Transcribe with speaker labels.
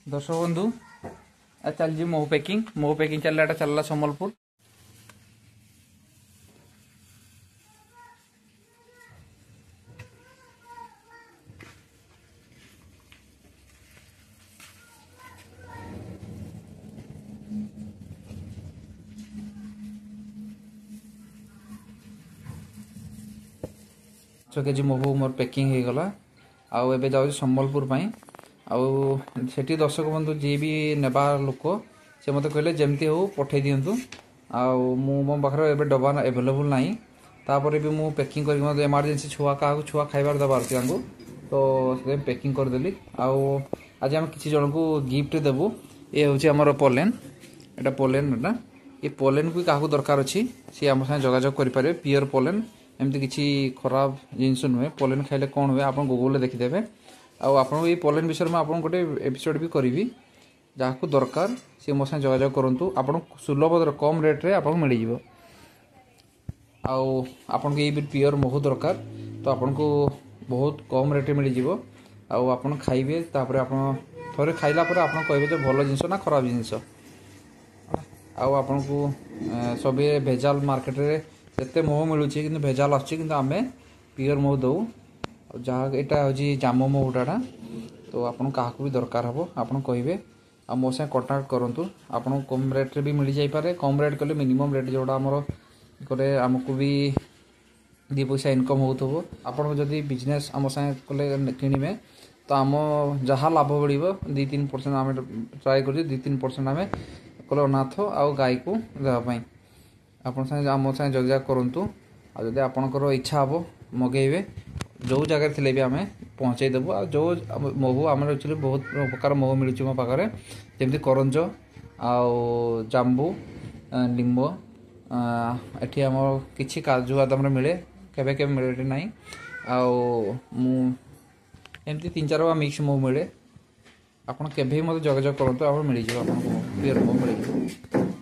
Speaker 1: दर्शक बंधु चलजी मो पैकिंग चलला सम्बलपुर केजी महू मोर पैकिंग हो गला आउ एबे जाउ सम्बलपुर पाई आउ सेठी दर्शक बंधु जी भी नेबा लोक से मते कहले जेमती हो पठे दियंतु आउ मु मो पाखरे एबे डबा अवेलेबल नाही तापर भी मु पैकिंग करके मते इमरजेंसी छुआ खाइबार दबार तांगु तो से पैकिंग कर देली आउ आज हम किछि जण को गिफ्ट देबो ए होची हमर पोलेन एटा पोलेन एटा ए पोलेन को काहू दरकार अछि से हम संग जोगाजोग करि पारे प्योर पोलेन एमती किसी खराब जिनस नुहे पोलेन खाइले कौन हुए आप गूगल देखिदेवे आपन ये पोलेन विषय में आपन गोटे एपिसोड भी करी जहाँ दरकार सी मो साथ जोगाजोग करूँ आपन सुलभ कम रेट्रे आप मिल जाव आपन ये प्योर महू दरकार तो आपन को बहुत कम रेट्रे मिल जाव आपन खाइबे तापर आपन थोड़े खाइला आपन कहे जो भल जिनस ना खराब जिनस आपन को सब भेजाल मार्केट रे सेते महू मिलूँ कि भेजाल आम प्योर महू दौ जहाँ यहाँ हूँ जाम महूटा तो आपन क्या भी दरकार हम आपन कहे आ मो से कंटाक्ट करूँ आपन कम रेट्रे भी मिल जापे कम रेट कले मिनिमम रेट जोड़ा आमर करे आमको भी दी पैसा इनकम हो आपन जदि बिजनेस आम सागे कले किणवे तो आम जहाँ लाभ बढ़ 2-3% आम ट्राए कर 2-3% आम कले अनाथ आउ गाई को देवाई आपन सागे आम सागे जोगाजोग करूँ आदि आपंकर इच्छा हम मगेबे जो जगह थे भी आम पहुँचे देवु आ जो महू आम एक्चुअली बहुत प्रकार महू मिलूँ मो पाखे जमी करंज आंबू निम्ब एटी आम कि काजू बादाम मिले केबे केबे मिले ना एमती 3-4 मिक्स महू मिले आपड़ केबे मत जोगाजोग करूँ आप मिल जाए आपको प्योर महू मिल